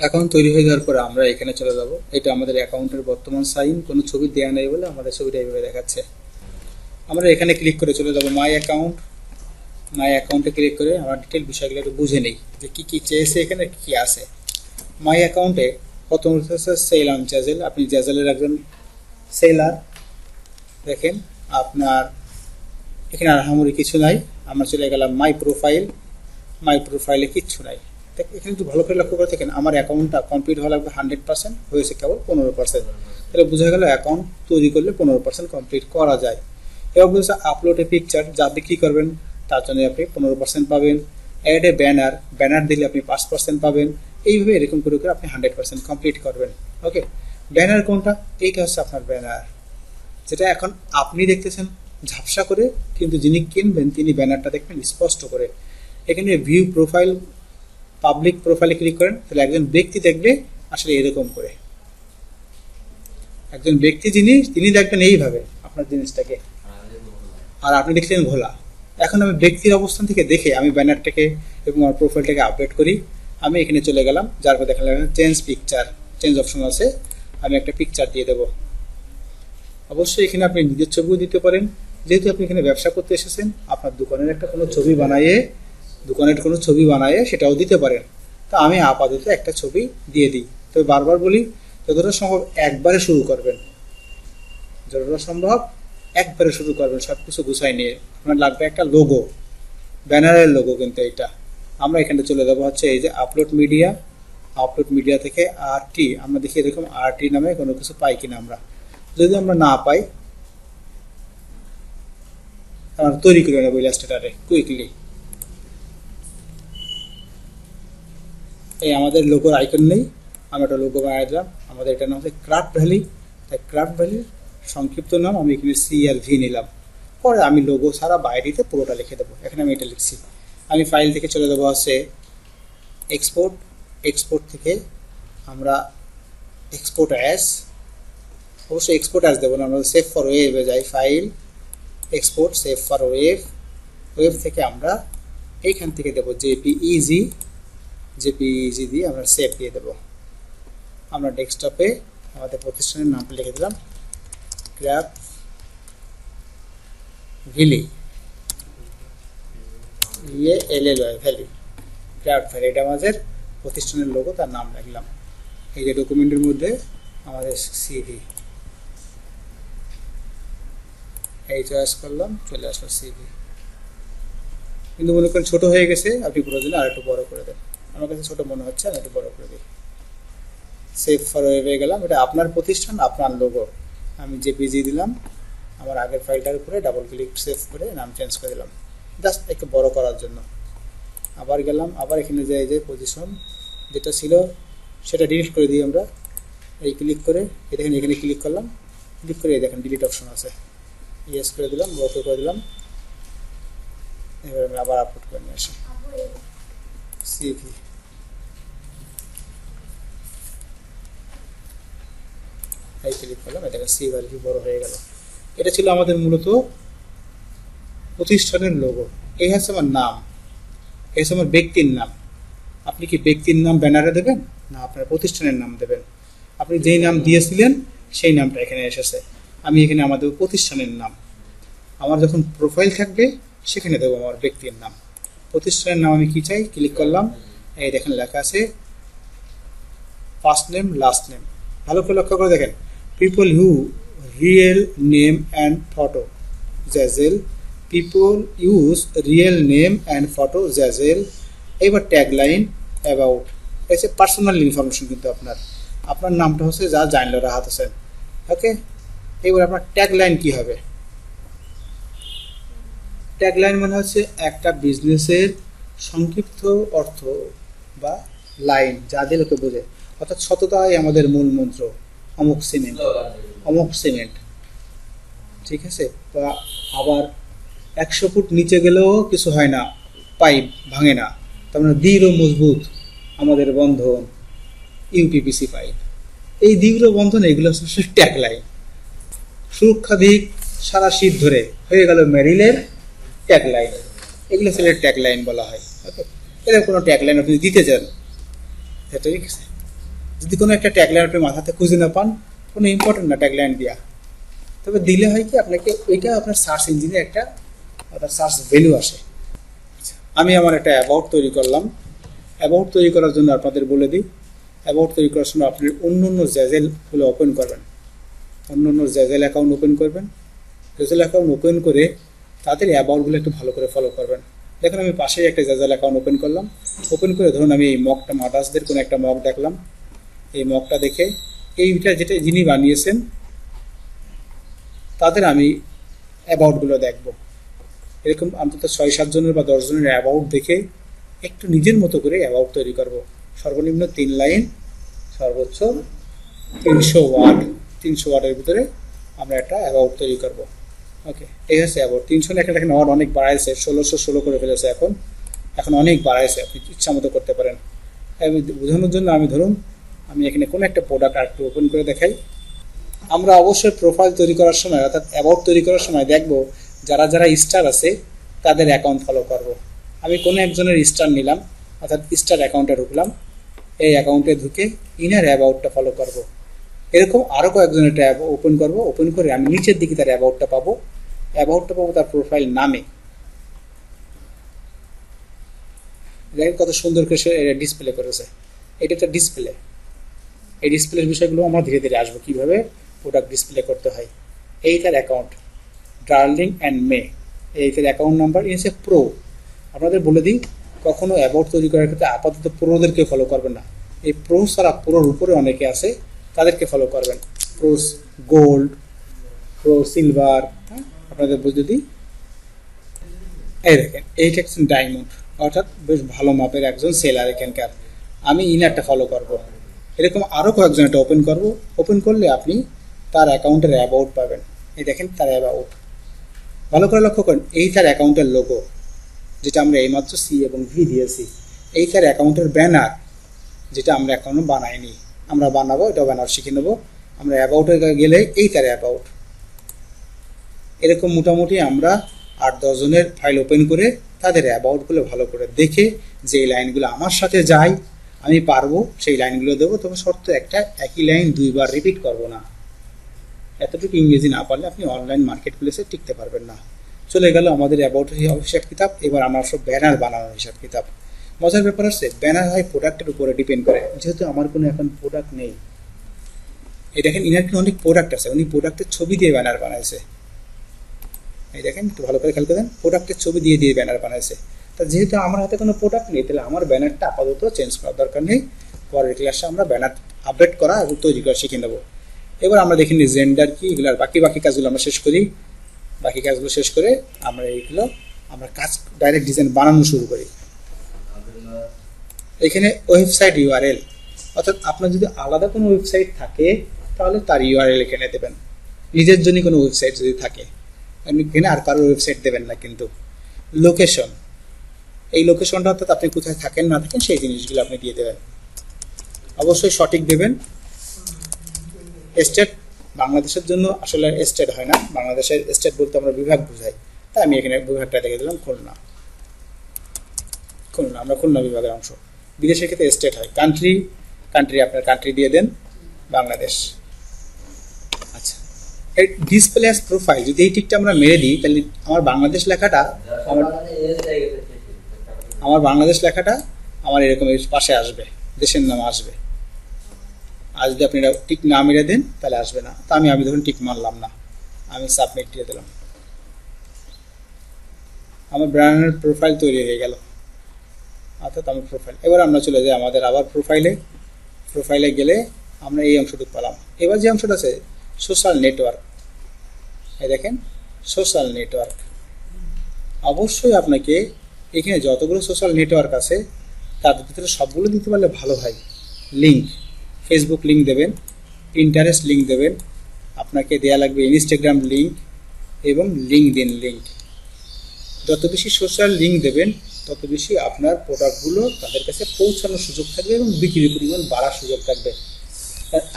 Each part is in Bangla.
অ্যাকাউন্ট তৈরি হয়ে যাওয়ার পরে আমরা এখানে চলে যাব। এটা আমাদের অ্যাকাউন্টের বর্তমান সাইন, কোনো ছবি দেওয়া নেই বলে আমাদের ছবিটা এইভাবে দেখাচ্ছে। আমরা এখানে ক্লিক করে চলে যাব মাই অ্যাকাউন্ট। মাই অ্যাকাউন্টে ক্লিক করে আমরা ডিটেল বিষয়গুলো একটু বুঝে নিই যে কী কী চেয়েছে এখানে, কী আছে। মাই অ্যাকাউন্টে প্রথম হচ্ছে সেল অন জ্যাজেল। আপনি জ্যাজেলের একজন সেলার। দেখেন আপনার এখানে আহামরি কিছু নাই। আমরা চলে গেলাম মাই প্রোফাইল। মাই প্রোফাইলে কিচ্ছু নাই। এখানে একটু ভালো করে লক্ষ্য করে দেখেন আমার অ্যাকাউন্টটা কমপ্লিট হওয়া লাগবে 100%, হয়েছে কেবল 15%। তাহলে বোঝা গেল অ্যাকাউন্ট তৈরি করলে 15% কমপ্লিট করা যায়। এবার বলছে আপলোড এ পিকচার, যা বিক্রি করবেন তার জন্য আপনি 15% পাবেন। অ্যাড এ ব্যানার, ব্যানার দিলে আপনি 5% পাবেন। এইভাবে এরকম করে করে আপনি 100% কমপ্লিট করবেন। ওকে, ব্যানার কোনটা? এইটা হচ্ছে আপনার ব্যানার, যেটা এখন আপনি দেখতেছেন ঝাপসা করে, কিন্তু যিনি কিনবেন তিনি ব্যানারটা দেখবেন স্পষ্ট করে। এখানে ভিউ প্রোফাইল, পাবলিক প্রোফাইলে ক্লিক করেন, তাহলে একজন ব্যক্তি দেখবে আসলে এরকম করে। একজন ব্যক্তি তিনি দেখবেন এইভাবে আপনার জিনিসটাকে, আর আপনি দেখলেন ঘোলা। এখন আমি ব্যক্তির অবস্থান থেকে দেখে আমি ব্যানারটাকে এবং আমার প্রোফাইলটাকে আপডেট করি। আমি এখানে চলে গেলাম, যার পর দেখালাম চেঞ্জ পিকচার, চেঞ্জ অপশন আছে। আমি একটা পিকচার দিয়ে দেবো। অবশ্যই এখানে আপনি নিজের ছবিও দিতে পারেন। যেহেতু আপনি এখানে ব্যবসা করতে এসেছেন, আপনার দোকানের কোনো ছবি বানায়ে সেটাও দিতে পারেন। তো আমি আপাতত একটা ছবি দিয়ে দিই। তবে বারবার বলি, যতটা সম্ভব একবারে শুরু করবেন, যতটা সম্ভব একবারে শুরু করবেন, সব কিছু গুছাই নিয়ে। আপনার লাগবে একটা লোগো, ব্যানারের লোগো। কিন্তু এইটা আমরা এখানে চলে যাবো হচ্ছে এই যে আপলোড মিডিয়া। আপলোড মিডিয়া থেকে আরটি, আমরা দেখি এরকম আরটি নামে কোনো কিছু পাই কিনা। আমরা যদি আমরা না পাই, আমরা তৈরি করে নেবো ইলাস্ট্রেটরে কুইকলি। এই আমাদের লোগোর আইকন নেই, আমরা একটা লোগো বানিয়ে দিলাম। আমাদের এটার নাম হচ্ছে ক্রাফট ভ্যালি। তাই ক্রাফট ভ্যালির সংক্ষিপ্ত নাম আমি এখানে CLV নিলাম। পরে আমি লোগো ছাড়া বাইরেতে পুরোটা লিখে দেবো। এখানে আমি এটা লিখছি। আমি ফাইল থেকে চলে যাবো হচ্ছে এক্সপোর্ট। এক্সপোর্ট থেকে আমরা এক্সপোর্ট অ্যাজ, অবশ্যই এক্সপোর্ট অ্যাজ দেবো না, আমরা সেভ ফর ওয়েবে যাই। File, export, save for web. Web থেকে আমরা এইখান থেকে দেবো JPEG। JPEG দিয়ে আমরা সেভ দিয়ে দেবো। আমরা ডেস্কটপে আমাদের প্রতিষ্ঠানের নামটা লিখে দিলাম craft valley, valley, craft valley. এটা আমাদের প্রতিষ্ঠানের লোগো, তার নাম লিখলাম। এই যে ডকুমেন্টের মধ্যে আমাদের CV, এই চয়েস করলাম, চলে আসলো CV। কিন্তু মনে করেন ছোট হয়ে গেছে, আপনি প্রয়োজনে আর একটু বড় করে দেন। আমার কাছে ছোট মনে হচ্ছে, আমি একটু বড় করে দিই। সেভ ফর ওয়েবে গেলাম। এটা আপনার প্রতিষ্ঠান, আপনার লোগো। আমি JPG দিলাম। আমার আগের ফাইলটার উপরে ডাবল ক্লিক, সেভ করে নাম চেঞ্জ করে দিলাম, জাস্ট একটু বড় করার জন্য। আবার গেলাম, আবার এখানে যে পজিশন যেটা ছিল সেটা ডিলিট করে দিই আমরা। এই ক্লিক করে দেখেন, এখানে ক্লিক করলাম, ক্লিক করে দেখেন ডিলিট অপশন আছে, ইয়েস করে দিলাম, ওকে করে দিলাম। এবার আমি আবার আপলোড করে নিয়ে আসি CV। এই ক্লিক করলাম, এটা CV আর কি বড় হয়ে গেল। এটা ছিল আমাদের মূলত প্রতিষ্ঠানের লোগো। এই হচ্ছে আমার নাম, এই হচ্ছে আমার ব্যক্তির নাম। আপনি কি ব্যক্তির নাম ব্যানারে দেবেন, না আপনার প্রতিষ্ঠানের নাম দেবেন? আপনি যেই নাম দিয়েছিলেন সেই নামটা এখানে এসেছে। আমি এখানে আমাদের প্রতিষ্ঠানের নাম, আমার যখন প্রোফাইল থাকবে সেখানে দেবো আমার ব্যক্তির নাম। প্রতিষ্ঠানের নাম আমি কি চাই, ক্লিক করলাম। এই দেখেন লেখা আছে ফার্স্ট নেম, লাস্ট নেম। ভালো করে লক্ষ্য করে দেখেন, people who real name and photo জ্যাজেল, people use real name and photo জ্যাজেল। এবার ট্যাগলাইন অ্যাবাউট, এসে পার্সোনাল ইনফরমেশন, কিন্তু আপনার নামটা হচ্ছে যা জানলো রাহাত হোসেন। ওকে, এবার আপনার ট্যাগলাইন কি হবে? ট্যাগলাইন মানে হচ্ছে একটা বিজনেসের সংক্ষিপ্ত অর্থ বা লাইন, যা দিয়ে লোকে বোঝে। অর্থাৎ সততাই আমাদের মূল মন্ত্র। অমুক সিমেন্ট, অমুক সিমেন্ট, ঠিক আছে। বা আবার 100 ফুট নিচে গেলেও কিছু হয় না, পাইপ ভাঙে না, তার মানে দৃঢ় মজবুত আমাদের বন্ধন, UPVC পাইপ। এই দৃঢ় বন্ধন, এগুলো হচ্ছে ট্যাগলাইন। সুরক্ষা দিক সারা শীত ধরে হয়ে গেল মেরিলের ট্যাগলাইন। এগুলো হচ্ছে ট্যাগলাইন বলা হয়। ওকে, এরকম কোনো ট্যাগলাইন আপনি দিতে চান, ঠিক আছে। যদি কোনো একটা ট্যাগলাইন আপনি মাথাতে খুঁজে না পান, কোনো ইম্পর্টেন্ট না ট্যাগলাইন দেওয়া, তবে দিলে হয় কি আপনাকে ওইটা আপনার সার্চ ইঞ্জিনে একটা আপনার সার্চ ভ্যালু আসে। আমি আমার একটা অ্যাবাউট তৈরি করলাম। অ্যাবাউট তৈরি করার জন্য আপনাদের বলে দিই, অ্যাবাউট তৈরি করার সময় আপনি অন্য অন্য জ্যাজেলগুলো ওপেন করবেন, অন্য অন্য জ্যাজেল অ্যাকাউন্ট ওপেন করবেন। জ্যাজেল অ্যাকাউন্ট ওপেন করে তাদের অ্যাবাউটগুলো একটু ভালো করে ফলো করবেন। দেখুন আমি পাশেই একটা জ্যাজেল অ্যাকাউন্ট ওপেন করলাম। ওপেন করে ধরুন আমি এই মকটা মাদার্সদের কোনো একটা মক দেখলাম। এই মকটা দেখে এইটা যেটা যিনি বানিয়েছেন তাদের আমি অ্যাবাউটগুলো দেখব। এরকম অন্তত 6-7 জনের বা 10 জনের অ্যাবাউট দেখে একটু নিজের মতো করে অ্যাবাউট তৈরি করব। সর্বনিম্ন 3 লাইন, সর্বোচ্চ 300 ওয়ার্ড। 300 ওয়ার্ডের ভিতরে আমরা একটা অ্যাবাউট তৈরি করব। ওকে, এই হচ্ছে অ্যাবাউট। 300 না, এখানে ওয়ার্ড অনেক বাড়াইছে, 1616 করে ফেলেছে এখন অনেক বাড়াইছে, আপনি ইচ্ছা মতো করতে পারেন। আমি বোঝানোর জন্য আমি এখানে কোনো একটা প্রোডাক্ট আরেকটু ওপেন করে দেখাই। আমরা অবশ্যই প্রোফাইল তৈরি করার সময় অর্থাৎ অ্যাবাউট তৈরি করার সময় দেখব যারা যারা স্টার আছে তাদের অ্যাকাউন্ট ফলো করব। আমি কোনো একজনের স্টার নিলাম, অর্থাৎ স্টার অ্যাকাউন্টে ঢুকলাম। এই অ্যাকাউন্টে ঢুকে ইনার অ্যাবাউটটা ফলো করব। এরকম আরও কয়েকজনের ট্যাব ওপেন করব। ওপেন করে আমি নিচের দিকে তার অ্যাবাউটটা পাবো তার প্রোফাইল নামে। দেখেন কত সুন্দর করে সে ডিসপ্লে করেছে। এটা একটা ডিসপ্লে। এই ডিসপ্লের বিষয়গুলো আমরা ধীরে ধীরে আসবো, কীভাবে প্রোডাক্ট ডিসপ্লে করতে হয়। এই তার অ্যাকাউন্ট ডার্লিং অ্যান্ড মে, এই তার অ্যাকাউন্ট নাম্বার হচ্ছে প্রো। আপনাদের বলে দিই, কখনো অ্যাবাউট তৈরি করার ক্ষেত্রে আপাতত প্রোদেরকে ফলো করবেন না। এই প্রো ছাড়া প্রোর উপরে অনেকে আছে, তাদেরকে ফলো করবেন। প্রো গোল্ড, প্রো সিলভার, আপনাদের বুঝতে দিই। এই দেখেন এইটা একজন ডায়মন্ড, অর্থাৎ বেশ ভালো মাপের একজন সেলার এখানকার। আমি ইনারটা ফলো করব। এরকম আরও কয়েকজন একটা ওপেন করব। ওপেন করলে আপনি তার অ্যাকাউন্টের অ্যাবাউট পাবেন। এই দেখেন তার অ্যাবাউট, ভালো করে লক্ষ্য করেন। এই তার অ্যাকাউন্টের লোগো, যেটা আমরা এইমাত্র সি এবং ভি দিয়েছি। এই তার অ্যাকাউন্টের ব্যানার, যেটা আমরা এখনও বানাইনি, আমরা বানাবো, এটা ব্যানার শিখে নেবো। আমরা অ্যাবাউটে গেলে এই তার অ্যাবাউট। এরকম মোটামুটি আমরা 8-10 জনের ফাইল ওপেন করে তাদের অ্যাবাউটগুলো ভালো করে দেখে যে লাইনগুলো আমার সাথে যায়, আমি পারবো সেই লাইনগুলো দেবো। তবে শর্ত একটা, একই লাইন 2 বার রিপিট করব না। এতটুকু ইংরেজি না পারলে আপনি অনলাইন মার্কেট প্লেসে টিকতে পারবেন না। চলে গেল আমাদের অ্যাবাউট হিসাব কিতাব। এবার আমার সব ব্যানার বানানোর হিসাব কিতাব। মজার ব্যাপার হচ্ছে ব্যানার হয় প্রোডাক্টের উপরে ডিপেন্ড করে। যেহেতু আমার কোনো এখন প্রোডাক্ট নেই, এই দেখেন ইনার কিন্তু অনেক প্রোডাক্ট আছে, উনি প্রোডাক্টের ছবি দিয়ে ব্যানার বানাইছে। এই দেখেন একটু ভালো করে খেয়াল করেন, প্রোডাক্টের ছবি দিয়ে দিয়ে ব্যানার বানাইছে। তা যেহেতু আমার হাতে কোনো প্রোডাক্ট নেই, তাহলে আমার ব্যানারটা আপাতত চেঞ্জ করার দরকার নেই। পরের ক্লাসে আমরা ব্যানার আপডেট করা এবং তৈরি করা শিখে নেব। এবার আমরা দেখিনি জেন্ডার কি, এগুলো বাকি কাজগুলো আমরা শেষ করি। বাকি কাজগুলো শেষ করে আমরা কাজ ডাইরেক্ট ডিজাইন বানানো শুরু করি। এখানে ওয়েবসাইট ইউআরএল, অর্থাৎ আপনার যদি আলাদা কোনো ওয়েবসাইট থাকে তাহলে তার ইউআরএল এখানে দেবেন। নিজের জন্য কোনো ওয়েবসাইট যদি থাকে এখানে আর কারোর ওয়েবসাইট দেবেন না। কিন্তু লোকেশন, এই লোকেশনটা অর্থাৎ আপনি কোথায় থাকেন না থাকেন সেই জিনিসগুলো আপনি দিয়ে দেবেন। অবশ্যই সঠিক দেবেন। স্টেট বাংলাদেশের জন্য আসলে স্টেট হয় না, বাংলাদেশের স্টেট বলতে আমরা বিভাগ বোঝাই। তাই আমি এখানে বিভাগটা দেখে দিলাম খুলনা। আমরা খুলনা বিভাগের অংশ। বিদেশের ক্ষেত্রে স্টেট হয়। কান্ট্রি আপনার কান্ট্রি দিয়ে দেন বাংলাদেশ। আচ্ছা, এই ডিসপ্লে অ্যাজ প্রোফাইল যদি এই টিকটা আমরা মেরে দিই, তাহলে আমার বাংলাদেশ লেখাটা আমার এরকম পাশে আসবে, দেশের নাম আসবে। আর যদি আপনি এটা টিক না মেরে দেন তাহলে আসবে না। তা আমি ধরুন টিক মারলাম না, আমি সাবমিট দিয়ে দিলাম। আমার ব্র্যান্ডের প্রোফাইল তৈরি হয়ে গেল, অর্থাৎ আমার প্রোফাইল। এবার আমরা চলে যাই আমাদের আবার প্রোফাইলে গেলে আমরা এই অংশটুকু পেলাম। এবার যে অংশটা আছে সোশ্যাল নেটওয়ার্ক, এই দেখেন সোশ্যাল নেটওয়ার্ক। অবশ্যই আপনাকে এখানে যতগুলো সোশ্যাল নেটওয়ার্ক আছে তাদের ভিতরে সবগুলো দিতে পারলে ভালো হয়। লিঙ্ক, ফেসবুক লিঙ্ক দেবেন, পিন্টারেস্ট লিঙ্ক দেবেন, আপনাকে দেয়া লাগবে ইনস্টাগ্রাম লিঙ্ক এবং লিঙ্কডইন লিঙ্ক। যত বেশি সোশ্যাল লিঙ্ক দেবেন তত বেশি আপনার প্রোডাক্টগুলো তাদের কাছে পৌঁছানোর সুযোগ থাকবে এবং বিক্রির পরিমাণ বাড়ার সুযোগ থাকবে।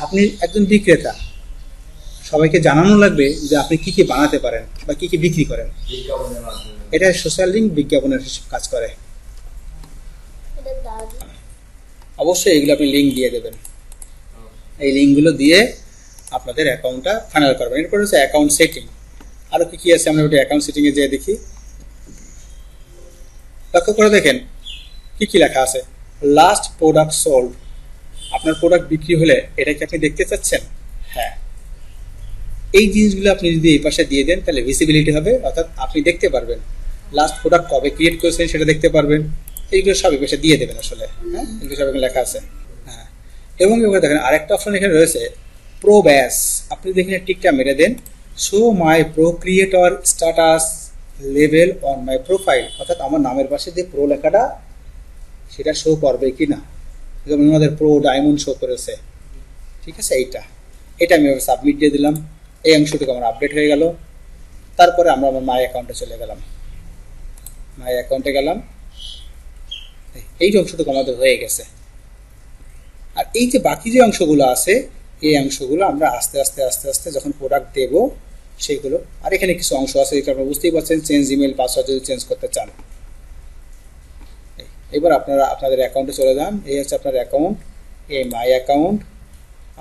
আপনি একজন বিক্রেতা, সবাইকে জানানো লাগবে যে আপনি কি কি বানাতে পারেন বা কি কি বিক্রি করেন। এটা সোশ্যাল লিঙ্ক বিজ্ঞাপনের কাজ করে। অবশ্যই এগুলো আপনি লিঙ্ক দিয়ে দেবেন। এই লিঙ্কগুলো দিয়ে আপনাদের অ্যাকাউন্টটা ফাইনাল করবেন। এরপর হচ্ছে অ্যাকাউন্ট সেটিং। আরও কী কী আছে আমরা ওটা অ্যাকাউন্ট সেটিংয়ে যেয়ে দেখি। লক্ষ্য করে দেখেন কী কী লেখা আছে। লাস্ট প্রোডাক্ট সোল্ড, আপনার প্রোডাক্ট বিক্রি হলে এটা কি আপনি দেখতে চাচ্ছেন? হ্যাঁ, এই জিনিসগুলো আপনি যদি এই পাশে দিয়ে দেন তাহলে ভিজিবিলিটি হবে, অর্থাৎ আপনি দেখতে পারবেন লাস্ট প্রোডাক্ট কবে ক্রিয়েট করেছেন সেটা দেখতে পারবেন। এইগুলো সব এই পাশে দিয়ে দেবেন আসলে। হ্যাঁ, এগুলো সব এখানে লেখা আছে। হ্যাঁ, এবং এবার দেখেন আরেকটা অপশন এখানে রয়েছে প্রো ব্যাস। আপনি দেখেন টিকটা মেরে দেন, show my pro creator status level on my profile, অর্থাৎ আমার নামের পাশে যে প্রো লেখাটা সেটা শো করবে কি না। যেমন আমাদের প্রো ডায়মন্ড শো করেছে, ঠিক আছে। এটা আমি সাবমিট দিয়ে দিলাম। এই অংশটুকু আমার আপডেট হয়ে গেল। তারপরে আমরা আমার মাই অ্যাকাউন্টে চলে গেলাম। মাই অ্যাকাউন্টে গেলাম, এই অংশটুকু আমাদের হয়ে গেছে। আর এই যে বাকি যে অংশগুলো আছে এই অংশগুলো আমরা আস্তে আস্তে আস্তে আস্তে যখন প্রোডাক্ট দেব সেইগুলো। আর এখানে কিছু অংশ আছে যেটা আপনারা বুঝতেই পারছেন, চেঞ্জ ইমেল পাসওয়ার্ড যদি চেঞ্জ করতে চান। এবার আপনারা আপনাদের অ্যাকাউন্টে চলে যান। এই হচ্ছে আপনার অ্যাকাউন্ট, এই মাই অ্যাকাউন্ট।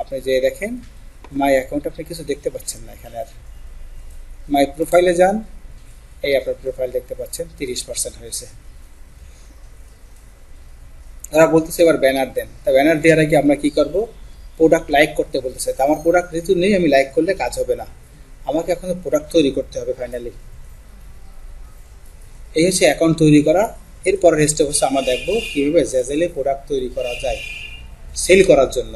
আপনি যে দেখেন মাই অ্যাকাউন্ট আপনি কিছু দেখতে পাচ্ছেন না এখানে। আর মাই প্রোফাইলে যান, এই আপনার প্রোফাইল দেখতে পাচ্ছেন 30% হয়েছে। তারা বলতেছে এবার ব্যানার দেন। তা ব্যানার দেওয়ার আগে আমরা কি করব, প্রোডাক্ট লাইক করতে বলতেছে। তা আমার প্রোডাক্ট যেহেতু নেই, আমি লাইক করলে কাজ হবে না, আমাকে এখন প্রোডাক্ট তৈরি করতে হবে ফাইনালি। এই হচ্ছে অ্যাকাউন্ট তৈরি করা। এরপরের স্টেপ হচ্ছে আমরা দেখবো কীভাবে জ্যাজেলে প্রোডাক্ট তৈরি করা যায় সেল করার জন্য।